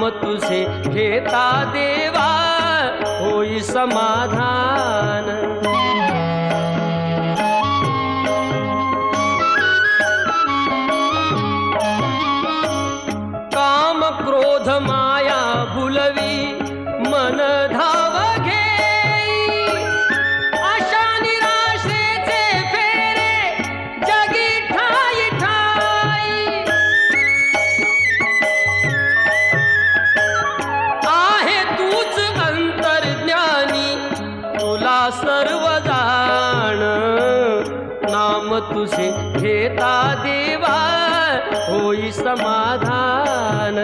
नाम तुझे घेता देवा होई समाधान। काम क्रोध माया भुलवी मन धाव घेई, आशा निराशेचे फेरे जगी ठाई ठाई। आहे तूच अंतर्ज्ञानी तुला सर्व जाण, नाम तुझे घेता देवा होई समाधान।